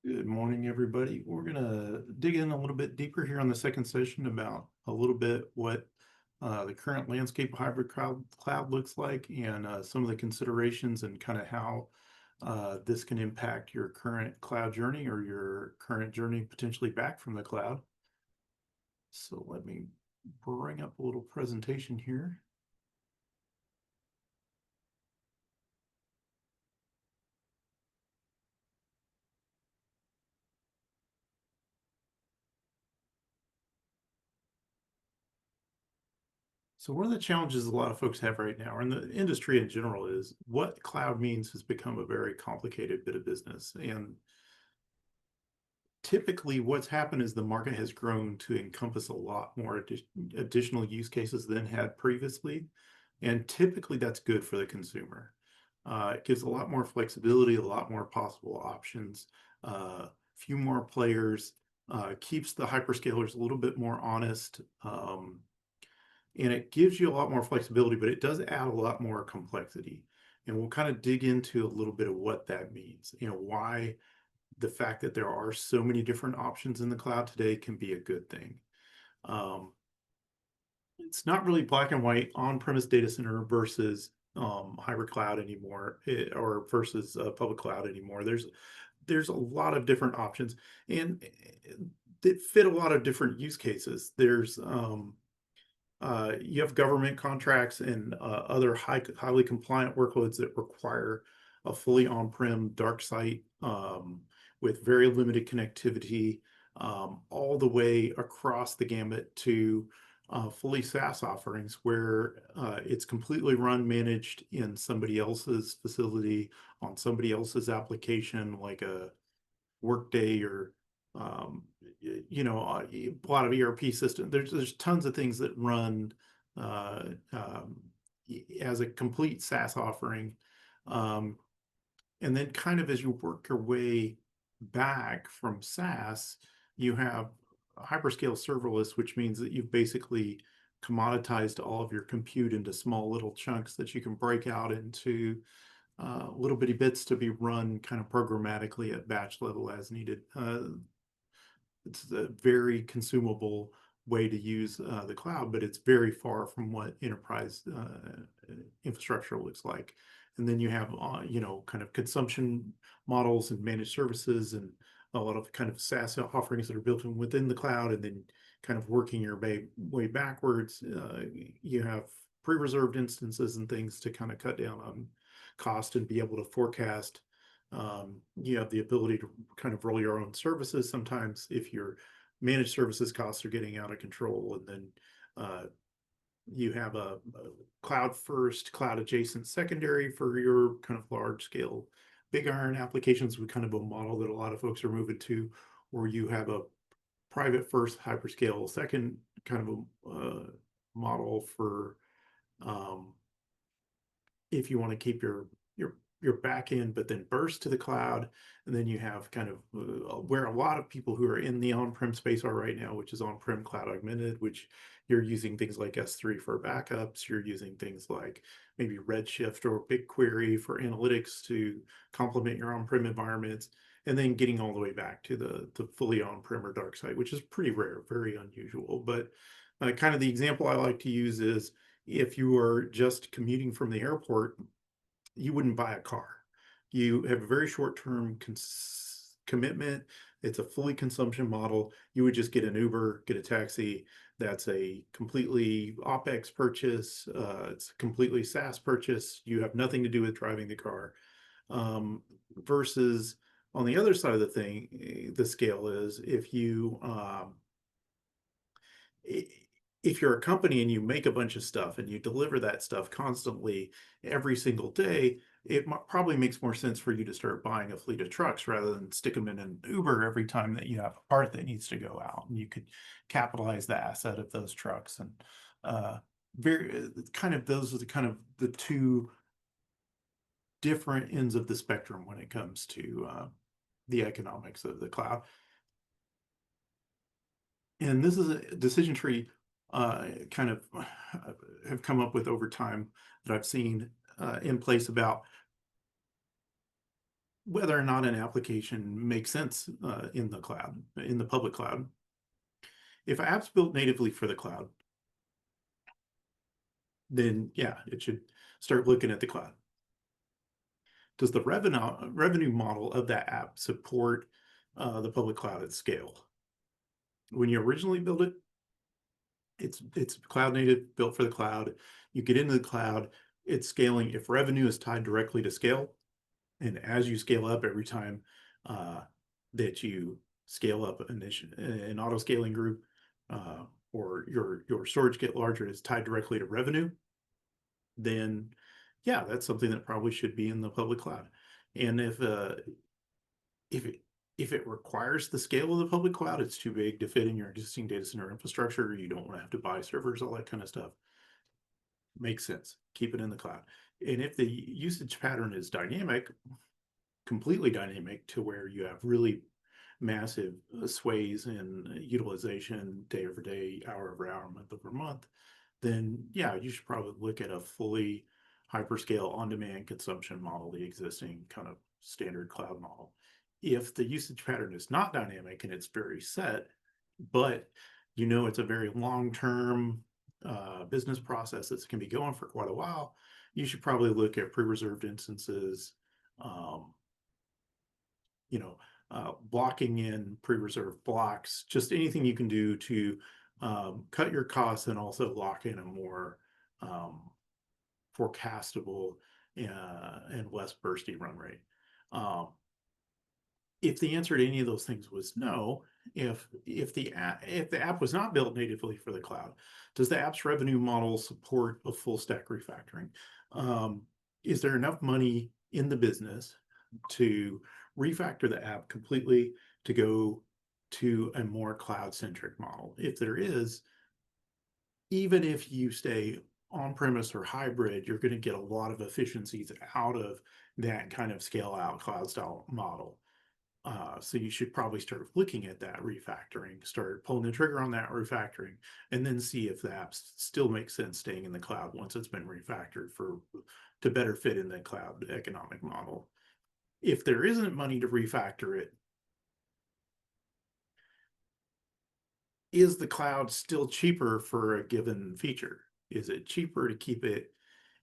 Good morning, everybody. We're going to dig in a little bit deeper here on the second session about a little bit what the current landscape of hybrid cloud looks like and some of the considerations and kind of how this can impact your current cloud journey or your current journey potentially back from the cloud. So let me bring up a little presentation here. So one of the challenges a lot of folks have right now, or in the industry in general, is what cloud means has become a very complicated bit of business. And typically what's happened is the market has grown to encompass a lot more additional use cases than had previously. And typically that's good for the consumer. It gives a lot more flexibility, a lot more possible options, few more players, keeps the hyperscalers a little bit more honest. And it gives you a lot more flexibility, but it does add a lot more complexity. And we'll kind of dig into a little bit of what that means, why the fact that there are so many different options in the cloud today can be a good thing. It's not really black and white on-premise data center versus hybrid cloud anymore, or versus public cloud anymore. There's a lot of different options, and that fit a lot of different use cases. You have government contracts and other highly compliant workloads that require a fully on-prem dark site with very limited connectivity, all the way across the gamut to fully SaaS offerings where it's completely run, managed in somebody else's facility on somebody else's application, like a Workday or a lot of ERP systems. There's tons of things that run uh, um, as a complete SaaS offering. Um, and then kind of as you work your way back from SaaS, you have hyperscale serverless, which means that you've basically commoditized all of your compute into small little chunks that you can break out into little bitty bits to be run kind of programmatically at batch level as needed. It's a very consumable way to use the cloud, but it's very far from what enterprise infrastructure looks like. And then you have, kind of consumption models and managed services and a lot of kind of SaaS offerings that are built in within the cloud, and then kind of working your way backwards. You have pre-reserved instances and things to kind of cut down on cost and be able to forecast. You have the ability to kind of roll your own services sometimes if your managed services costs are getting out of control. And then you have a cloud first, cloud adjacent secondary for your kind of large scale big iron applications, with kind of a model that a lot of folks are moving to, where you have a private first hyperscale second kind of a model for if you want to keep your back end, but then burst to the cloud. And then you have kind of where a lot of people who are in the on-prem space are right now, which is on-prem cloud augmented, which you're using things like S3 for backups. You're using things like maybe Redshift or BigQuery for analytics to complement your on-prem environments, and then getting all the way back to the fully on-prem or dark site, which is pretty rare, very unusual. But kind of the example I like to use is if you are just commuting from the airport, you wouldn't buy a car. You have a very short-term commitment. It's a fully consumption model. You would just get an Uber, get a taxi. That's a completely OpEx purchase. It's a completely SaaS purchase. You have nothing to do with driving the car. Versus on the other side of the thing, the scale is if you're a company and you make a bunch of stuff and you deliver that stuff constantly every single day, it probably makes more sense for you to start buying a fleet of trucks rather than stick them in an Uber every time that you have a part that needs to go out. And you could capitalize the asset of those trucks. And very kind of those are the kind of the two different ends of the spectrum when it comes to the economics of the cloud. And this is a decision tree kind of have come up with over time that I've seen in place about whether or not an application makes sense in the cloud, in the public cloud. If an app's built natively for the cloud, then yeah, it should start looking at the cloud. Does the revenue model of that app support the public cloud at scale? When you originally build it, it's cloud native, built for the cloud. You get into the cloud, it's scaling. If revenue is tied directly to scale, and as you scale up every time uh, that you scale up an auto scaling group uh, or your storage get larger, it's tied directly to revenue, then yeah, that's something that probably should be in the public cloud. And if it if it requires the scale of the public cloud, it's too big to fit in your existing data center infrastructure. You don't want to have to buy servers, all that kind of stuff. Makes sense. Keep it in the cloud. And if the usage pattern is dynamic, completely dynamic to where you have really massive sways in utilization day over day, hour over hour, month over month, then yeah, you should probably look at a fully hyperscale on-demand consumption model, the existing kind of standard cloud model. If the usage pattern is not dynamic and it's very set, but you know it's a very long-term business process that can be going for quite a while, you should probably look at pre-reserved instances, um, you know, blocking in pre-reserved blocks, just anything you can do to cut your costs and also lock in a more um, forecastable and less bursty run rate. Um, if the answer to any of those things was no, if the app was not built natively for the cloud, does the app's revenue model support a full stack refactoring? Is there enough money in the business to refactor the app completely to go to a more cloud centric model? If there is, even if you stay on premise or hybrid, you're going to get a lot of efficiencies out of that kind of scale out cloud style model. So you should probably start looking at that refactoring, start pulling the trigger on that refactoring, and then see if the apps still make sense staying in the cloud once it's been refactored to better fit in the cloud economic model. If there isn't money to refactor it, is the cloud still cheaper for a given feature? Is it cheaper to keep it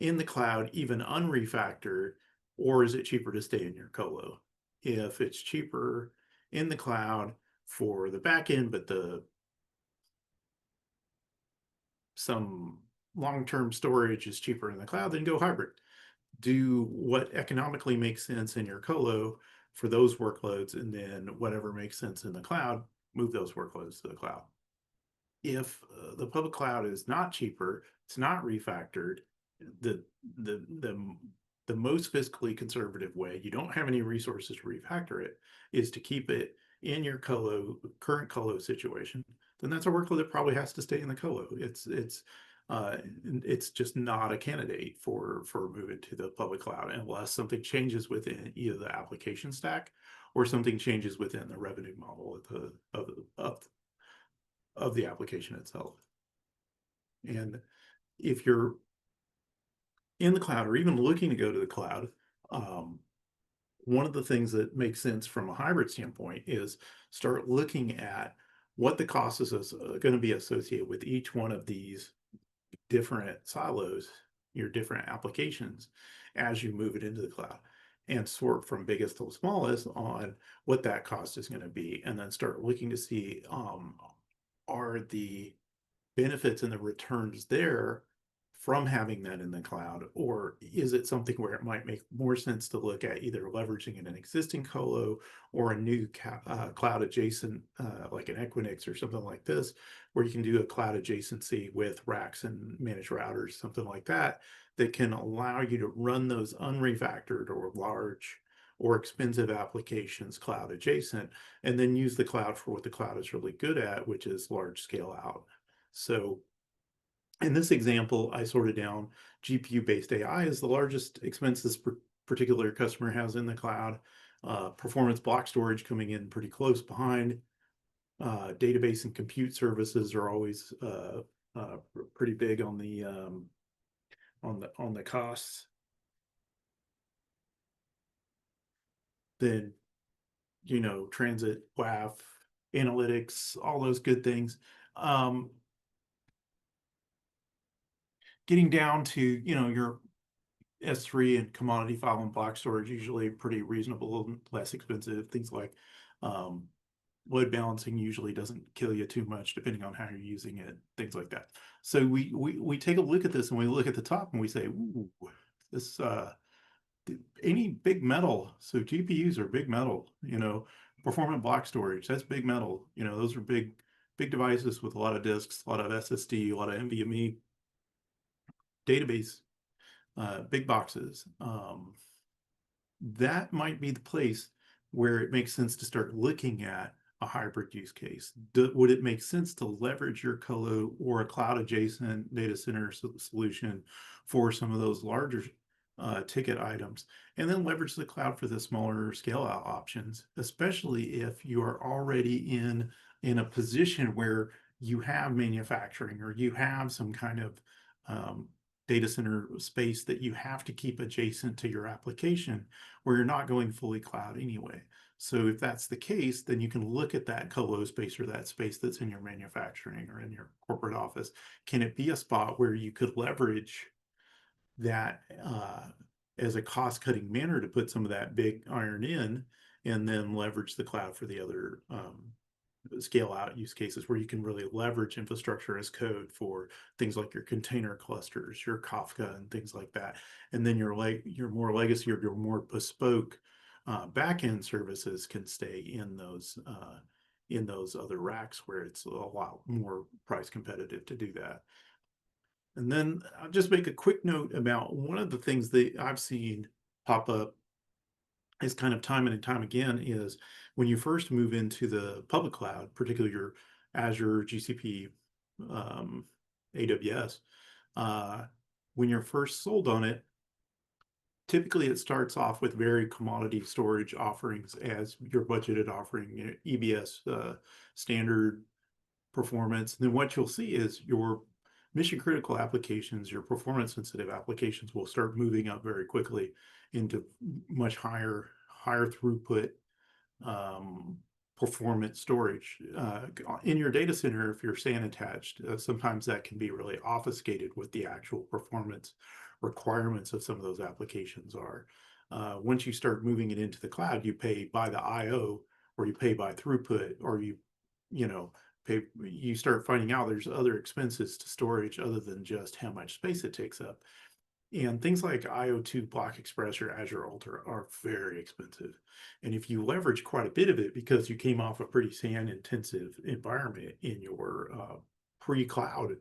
in the cloud, even unrefactored, or is it cheaper to stay in your colo? If it's cheaper in the cloud for the backend, but some long-term storage is cheaper in the cloud, then go hybrid. Do what economically makes sense in your colo for those workloads, and then whatever makes sense in the cloud, move those workloads to the cloud. If the public cloud is not cheaper, it's not refactored, the the the the most fiscally conservative way, you don't have any resources to refactor it, is to keep it in your current colo situation. Then that's a workload that probably has to stay in the colo. It's just not a candidate for moving to the public cloud unless something changes within either the application stack or something changes within the revenue model of the application itself. And if you're in the cloud or even looking to go to the cloud, um, one of the things that makes sense from a hybrid standpoint is start looking at what the cost is going to be associated with each one of these different silos, your different applications, as you move it into the cloud, and sort from biggest to smallest on what that cost is going to be, and then start looking to see are the benefits and the returns there from having that in the cloud, or is it something where it might make more sense to look at either leveraging in an existing colo or a new cloud adjacent, like an Equinix or something like this, where you can do a cloud adjacency with racks and managed routers, something like that, that can allow you to run those unrefactored or large or expensive applications cloud adjacent, and then use the cloud for what the cloud is really good at, which is large scale out. So in this example, I sorted down GPU-based AI is the largest expense this particular customer has in the cloud. Performance block storage coming in pretty close behind. Database and compute services are always pretty big on the costs. then, transit, WAF, analytics, all those good things. Um, Getting down to, your S3 and commodity file and block storage, usually pretty reasonable and less expensive. Things like um, load balancing usually doesn't kill you too much depending on how you're using it, things like that. So we take a look at this and we look at the top and we say, ooh, this any big metal. So GPUs are big metal, performant block storage, that's big metal. Those are big devices with a lot of disks, a lot of SSD, a lot of NVMe database, big boxes. That might be the place where it makes sense to start looking at a hybrid use case. Would it make sense to leverage your colo or a cloud adjacent data center solution for some of those larger ticket items, and then leverage the cloud for the smaller scale out options, especially if you are already in a position where you have manufacturing or you have some kind of um, data center space that you have to keep adjacent to your application where you're not going fully cloud anyway. So if that's the case, then you can look at that colo space or that space that's in your manufacturing or in your corporate office. Can it be a spot where you could leverage that as a cost-cutting manner to put some of that big iron in and then leverage the cloud for the other scale out use cases where you can really leverage infrastructure as code for things like your container clusters, your Kafka and things like that. And then your more legacy or your more bespoke backend services can stay in those other racks where it's a lot more price competitive to do that. And then I'll just make a quick note about one of the things that I've seen pop up is kind of time and time again is when you first move into the public cloud, particularly your Azure, GCP, um, AWS, uh, when you're first sold on it, typically it starts off with very commodity storage offerings as your budgeted offering, EBS standard performance. And then what you'll see is your mission critical applications, your performance sensitive applications will start moving up very quickly into much higher throughput um, performance storage. In your data center, if you're SAN attached, sometimes that can be really obfuscated with the actual performance requirements of some of those applications are. Once you start moving it into the cloud, you pay by the IO or you pay by throughput or you know, you start finding out there's other expenses to storage other than just how much space it takes up. And things like IO2 Block Express or Azure Ultra are very expensive. And if you leverage quite a bit of it because you came off a pretty SAN intensive environment in your pre-cloud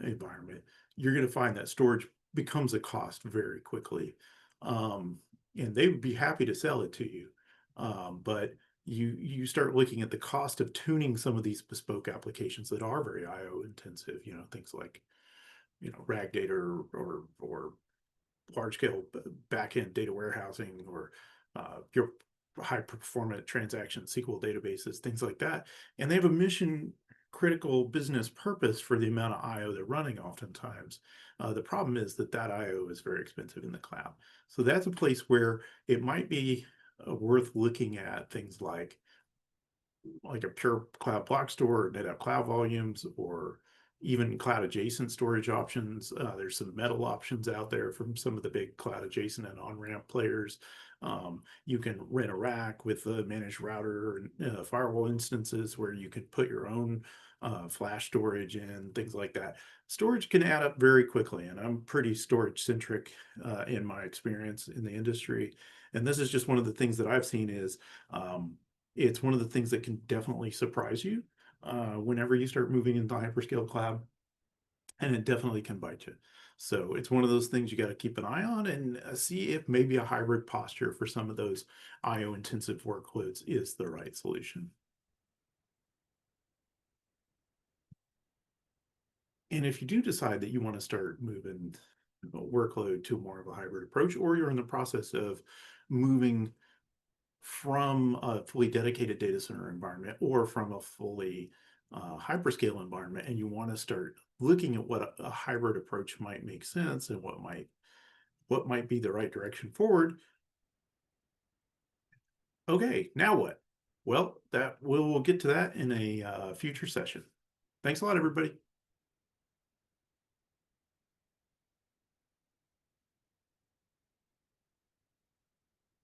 environment, you're going to find that storage becomes a cost very quickly. Um, and they would be happy to sell it to you. But you start looking at the cost of tuning some of these bespoke applications that are very IO intensive, things like, RAG data or large scale backend data warehousing or your high performant transaction SQL databases, things like that. And they have a mission critical business purpose for the amount of IO they're running oftentimes. The problem is that IO is very expensive in the cloud. So that's a place where it might be worth looking at things like a pure cloud block store or NetApp cloud volumes or even cloud adjacent storage options. There's some metal options out there from some of the big cloud adjacent and on-ramp players. You can rent a rack with a managed router and firewall instances where you can put your own flash storage and things like that. Storage can add up very quickly, and I'm pretty storage centric in my experience in the industry. And this is just one of the things that I've seen is it's one of the things that can definitely surprise you whenever you start moving into hyperscale cloud, and it definitely can bite you. So it's one of those things you got to keep an eye on and see if maybe a hybrid posture for some of those IO intensive workloads is the right solution. And if you do decide that you want to start moving workload to more of a hybrid approach, or you're in the process of moving from a fully dedicated data center environment or from a fully hyperscale environment, and you want to start looking at what a hybrid approach might make sense and what might be the right direction forward, Okay, now what? Well, that we'll get to that in a future session. Thanks a lot, everybody.